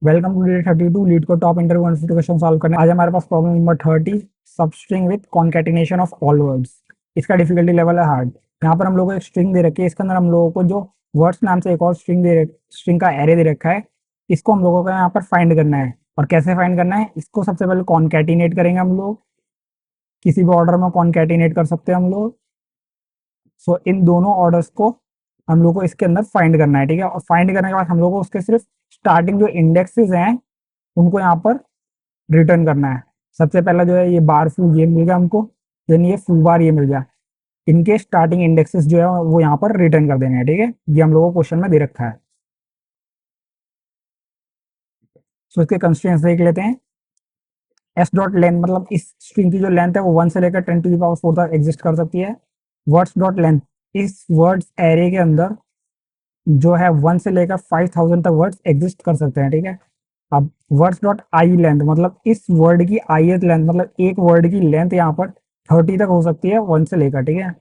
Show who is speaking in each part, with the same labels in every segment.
Speaker 1: Welcome to day 32 LeetCode top interview question solve करने। आज हमारे पास problem number 30 substring with concatenation of all words. इसका difficulty level है hard. यहाँ पर हम लोगों को एक स्ट्रिंग दे रखी है, इसके अंदर हम लोगों को जो वर्ड्स नाम से एक और स्ट्रिंग का एरे दे रखा है। इसको हम लोगों को यहाँ पर फाइंड करना है। और कैसे फाइंड करना है, इसको सबसे पहले कॉन्केटिनेट करेंगे हम लोग। किसी भी ऑर्डर में कॉन्केटिनेट कर सकते हैं हम लोग। सो इन दोनों ऑर्डर्स को हम लोग को इसके अंदर फाइंड करना है, ठीक है। और फाइंड करने के बाद हम लोग को उसके सिर्फ स्टार्टिंग जो इंडेक्सेस हैं उनको यहाँ पर रिटर्न करना है। सबसे पहला जो है ये बार फू ये मिल गया हमको, देन ये फू बार ये मिल गया। इनके स्टार्टिंग इंडेक्सेस जो है वो यहाँ पर रिटर्न कर देने हैं, ठीक है। ये हम लोगों को क्वेश्चन में दे रखा है। सो इसके कंस्ट्रेंट्स देख लेते हैं। एस डॉट लेंथ मतलब इस स्ट्रिंग की जो लेंथ है वो 1 से लेकर 10⁴ तक एग्जिस्ट कर सकती है। वर्ड्स डॉट लेंथ इस वर्ड्स एरे के अंदर जो है 1 से लेकर 5000 तक वर्ड्स एग्जिस्ट कर सकते हैं, ठीक है। अब वर्ड्स डॉट आई लेंथ मतलब इस वर्ड की आईएथ लेंथ मतलब एक वर्ड की लेंथ यहाँ पर 30 तक हो सकती है 1 से लेकर, ठीक है।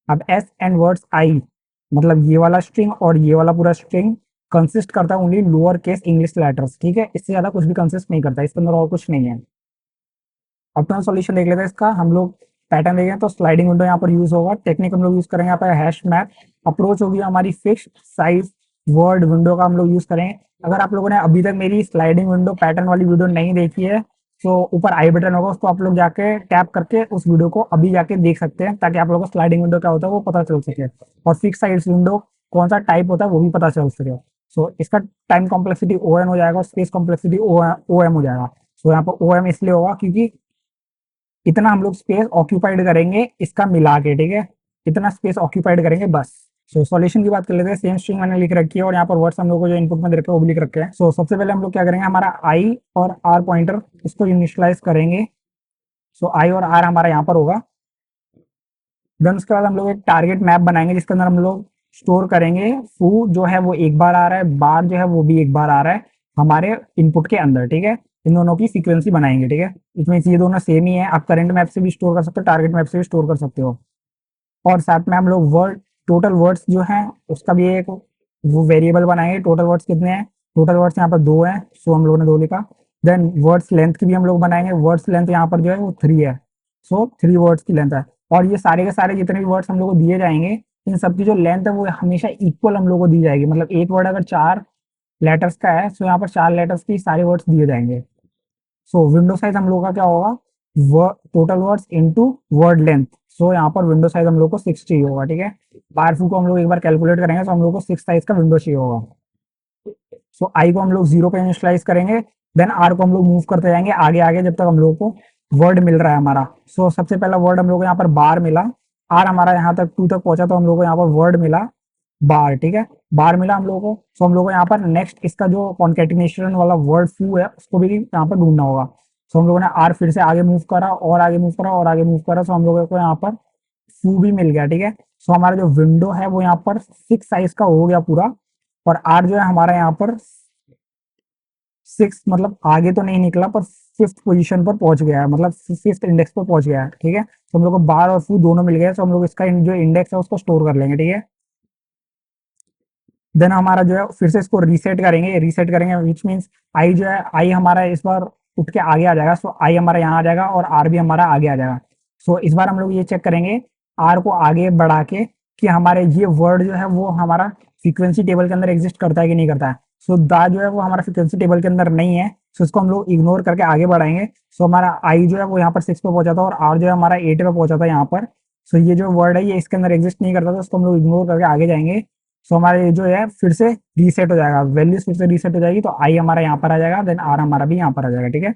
Speaker 1: अब एस एंड वर्ड्स आई मतलब ये वाला स्ट्रिंग और ये वाला पूरा स्ट्रिंग कंसिस्ट करता है only lower case English letters, ठीक है। इससे ज्यादा कुछ भी कंसिस्ट नहीं करता, इसके अंदर और कुछ नहीं है। ऑप्टिमल सॉल्यूशन देख लेते हैं इसका। हम लोग पैटर्न देखें तो स्लाइडिंग विंडो यहाँ पर यूज होगा। टेक्निक हम लोग यूज करेंगे यहाँ पर हैश मैप। अप्रोच होगी हमारी फिक्स्ड साइज वर्ड विंडो का हम लोग यूज करेंगे। अगर आप लोगों ने अभी तक मेरी स्लाइडिंग विंडो पैटर्न वाली वीडियो नहीं देखी है तो ऊपर आई बटन होगा, उसको आप लोग जाके टैप करके उस वीडियो को अभी जाके देख सकते हैं, ताकि आप लोगों को स्लाइडिंग विंडो क्या होता है वो पता चल सके, और फिक्स साइज विंडो कौन सा टाइप होता है वो भी पता चल सके। सो इसका टाइम कॉम्प्लेक्सिटी ओ एन हो जाएगा और स्पेस कॉम्प्लेक्सिटी ओ एम हो जाएगा। सो यहाँ पर ओ एम इसलिए होगा क्योंकि इतना हम लोग स्पेस ऑक्यूपाइड करेंगे इसका मिला के, ठीक है। इतना स्पेस ऑक्यूपाइड करेंगे बस। सो सॉल्यूशन की बात कर लेते हैं। सेम स्ट्रिंग मैंने लिख रखी है और यहाँ पर वर्ड्स हम लोग को जो इनपुट में दे रखे हैं वो भी लिख रखे हैं। सो सबसे पहले हम लोग क्या करेंगे, हमारा आई और आर पॉइंटर इसको इनिशियलाइज करेंगे। सो आई और आर हमारा यहाँ पर होगा। देन उसके बाद हम लोग एक टारगेट मैप बनाएंगे जिसके अंदर हम लोग स्टोर करेंगे फू जो है वो एक बार आ रहा है, बार जो है वो भी एक बार आ रहा है हमारे इनपुट के अंदर, ठीक है। इन दोनों की सीक्वेंसी बनाएंगे, ठीक है। इसमें ये दोनों सेम ही है। आप करंट मैप से भी स्टोर कर सकते हो, टारगेट मैप से भी स्टोर कर सकते हो। और साथ में हम लोग वर्ड टोटल वर्ड्स जो हैं उसका भी एक वो वेरिएबल बनाएंगे। टोटल वर्ड्स कितने हैं, टोटल वर्ड्स यहाँ पर 2 हैं, सो हम लोगों ने 2 लिखा। देन वर्ड्स लेंथ की भी हम लोग बनाएंगे। वर्ड्स लेंथ यहाँ पर जो है वो 3 है, सो 3 वर्ड्स की लेंथ है। और ये सारे के सारे जितने भी वर्ड्स हम लोग को दिए जाएंगे इन सब की जो लेंथ है वो हमेशा इक्वल हम लोग को दी जाएगी। मतलब एक वर्ड अगर 4 लेटर्स का है सो यहाँ पर 4 लेटर्स की सारे वर्ड्स दिए जाएंगे। सो विंडो साइज हम लोग का क्या होगा, total words into word length. So यहाँ पर विंडो साइज हम लोग को 6 चाहिए होगा, ठीक है। बारफू को हम लोग एक बार कैलकुलेट करेंगे तो हम लोग को 6 साइज का विंडो चाहिए होगा। सो आई को हम लोग 0 पे इनिशियलाइज करेंगे। देन आर को हम लोग मूव करते जाएंगे आगे आगे जब तक हम लोग को वर्ड मिल रहा है हमारा। सो सबसे पहला वर्ड हम लोग को यहाँ पर बार मिला। आर हमारा यहाँ तक 2 तक पहुंचा तो हम लोग को यहाँ पर वर्ड मिला बार, ठीक है। बार मिला हम लोगों को। सो हम लोग को यहाँ पर नेक्स्ट इसका जो कॉन्केटिनेशन वाला वर्ड फू है उसको भी यहाँ पर ढूंढना होगा। सो हम लोगों ने आर फिर से आगे मूव करा और आगे मूव करा और आगे मूव करा, सो हम लोगों को यहाँ पर फू भी मिल गया, ठीक है। सो हमारा जो विंडो है वो यहाँ पर 6 साइज का हो गया पूरा। और आर जो है हमारा यहाँ पर 6 मतलब आगे तो नहीं निकला पर 5th पोजीशन पर पहुंच गया है, मतलब 5th इंडेक्स पर पहुंच गया है, ठीक है। तो हम लोग को बार और फू दोनों मिल गए, तो हम लोग इसका जो इंडेक्स है उसको स्टोर कर लेंगे, ठीक है। देन हमारा जो है फिर से इसको रीसेट करेंगे विच मीन्स आई जो है आई हमारा इस बार उठ के आगे आ जाएगा। सो आई हमारा यहाँ आ जाएगा और आर भी हमारा आगे आ जाएगा। सो इस बार हम लोग ये चेक करेंगे आर को आगे बढ़ा के कि हमारे ये वर्ड जो है वो हमारा फ्रीक्वेंसी टेबल के अंदर एग्जिस्ट करता है कि नहीं करता है। सो दा जो है वो हमारा फ्रीक्वेंसी टेबल के अंदर नहीं है, सो इसको हम लोग इग्नोर करके आगे बढ़ाएंगे। सो हमारा आई जो है वो यहाँ पर 6 पे पहुंचा था और आर जो है हमारा 8 पे पहुंचा था यहाँ पर। सो ये जो वर्ड है ये इसके अंदर एग्जिस्ट नहीं करता था, इसको हम लोग इग्नोर करके आगे जाएंगे। सो हमारे जो है फिर से रीसेट हो जाएगा, वैल्यूज फिर से रीसेट हो जाएगी। तो आई हमारा यहाँ पर आ जाएगा, देन आर हमारा भी यहाँ पर आ जाएगा, ठीक है।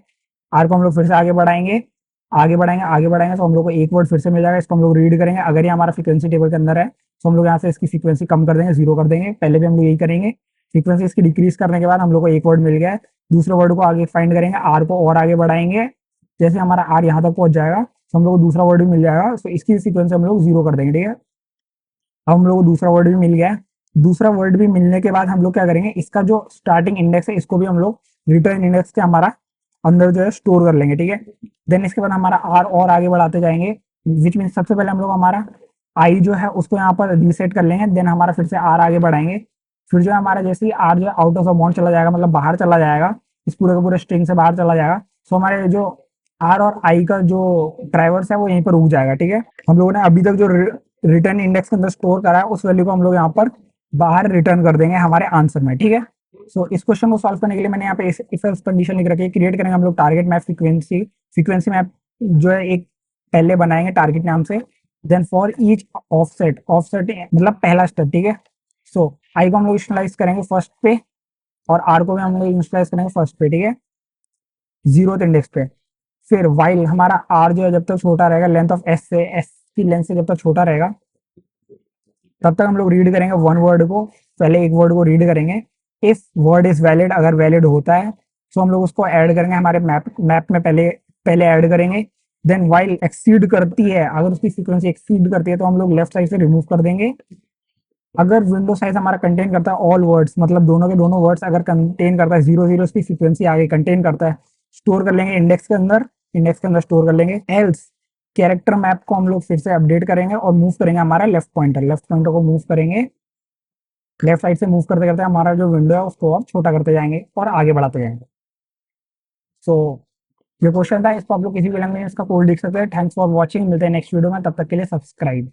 Speaker 1: आर को हम लोग फिर से आगे बढ़ाएंगे तो हम लोग को एक वर्ड फिर से मिल जाएगा। इसको हम लोग रीड करेंगे। अगर ये हमारा फ्रीक्वेंसी टेबल के अंदर है तो हम लोग यहाँ से इसकी फ्रीक्वेंसी कम कर देंगे, 0 कर देंगे। पहले भी हम लोग यही करेंगे। फ्रीक्वेंसी इसकी डिक्रीज करने के बाद हम लोग को एक वर्ड मिल गया है, दूसरे वर्ड को आगे फाइंड करेंगे, आर को और आगे बढ़ाएंगे। जैसे हमारा आर यहाँ तक पहुंच जाएगा तो हम लोग को दूसरा वर्ड भी मिल जाएगा। तो इसकी सीक्वेंस हम लोग 0 कर देंगे, ठीक है। अब हम लोग को दूसरा वर्ड भी मिल गया है। दूसरा वर्ड भी मिलने के बाद हम लोग क्या करेंगे, इसका जो स्टार्टिंग इंडेक्स है इसको भी हम लोग रिटर्न इंडेक्स के हमारा अंदर जो है स्टोर कर लेंगे, ठीक है। देन इसके बाद हमारा आर और आगे बढ़ाते जाएंगे, विच मीन सबसे पहले हम लोग हमारा आई जो है उसको यहाँ पर रीसेट कर लेंगे। देन हमारा फिर से आर आगे बढ़ाएंगे। फिर जो है हमारा जैसे ही आर जो है आउट ऑफ द बाउंड चला जाएगा, मतलब बाहर चला जाएगा, इस पूरे का पूरा स्ट्रिंग से बाहर चला जाएगा। सो हमारे जो आर और आई का जो ट्राइवर्स है वो यहीं पर रुक जाएगा। ठीक है, हम लोगों ने अभी तक जो रिटर्न इंडेक्स के अंदर स्टोर करा है उस वैल्यू को हम लोग यहाँ पर बाहर रिटर्न कर देंगे हमारे आंसर में। ठीक है, सो इस क्वेश्चन को सॉल्व करने के लिए मैंने यहाँ पे इफ एल्स कंडीशन लिख रखी है। क्रिएट करेंगे हम लोग target map frequency frequency map जो है एक पहले बनाएंगे टारगेट नाम से। Then for each offset, offset मतलब पहला स्टेप। ठीक है, सो आई को हम लोग इनिशियलाइज करेंगे फर्स्ट पे और आर को भी हम लोग इनिशियलाइज करेंगे फर्स्ट पे। ठीक है, 0th इंडेक्स पे। फिर वाइल हमारा आर जो है जब तक छोटा रहेगा, लेंथ ऑफ एस से, एस की लेंथ से जब तक छोटा रहेगा तब तक हम लोग रीड करेंगे वन वर्ड को। पहले एक वर्ड को रीड करेंगे। इफ वर्ड इज वैलिड, अगर वैलिड होता है तो हम लोग उसको ऐड करेंगे हमारे मैप में पहले पहले ऐड करेंगे। देन वाइल एक्सीड करती है, अगर उसकी फ्रीक्वेंसी एक्सीड करती है तो हम लोग लेफ्ट साइड से रिमूव कर देंगे। अगर विंडो साइज हमारा कंटेन करता है ऑल वर्ड्स, मतलब दोनों के दोनों वर्ड्स अगर कंटेन करता है, 0 0 इसकी फ्रीक्वेंसी आगे कंटेन करता है, स्टोर कर लेंगे इंडेक्स के अंदर, इंडेक्स के अंदर स्टोर कर लेंगे। एल्स कैरेक्टर मैप को हम लोग फिर से अपडेट करेंगे और मूव करेंगे हमारा लेफ्ट पॉइंटर को मूव करेंगे। लेफ्ट साइड से मूव करते करते हमारा जो विंडो है उसको और छोटा करते जाएंगे और आगे बढ़ाते जाएंगे। सो ये क्वेश्चन था, इस पर आप लोग किसी भी लैंग्वेज में इसका कोड लिख सकते हैं। थैंक्स फॉर वॉचिंग, मिलते हैं नेक्स्ट वीडियो में, तब तक के लिए सब्सक्राइब।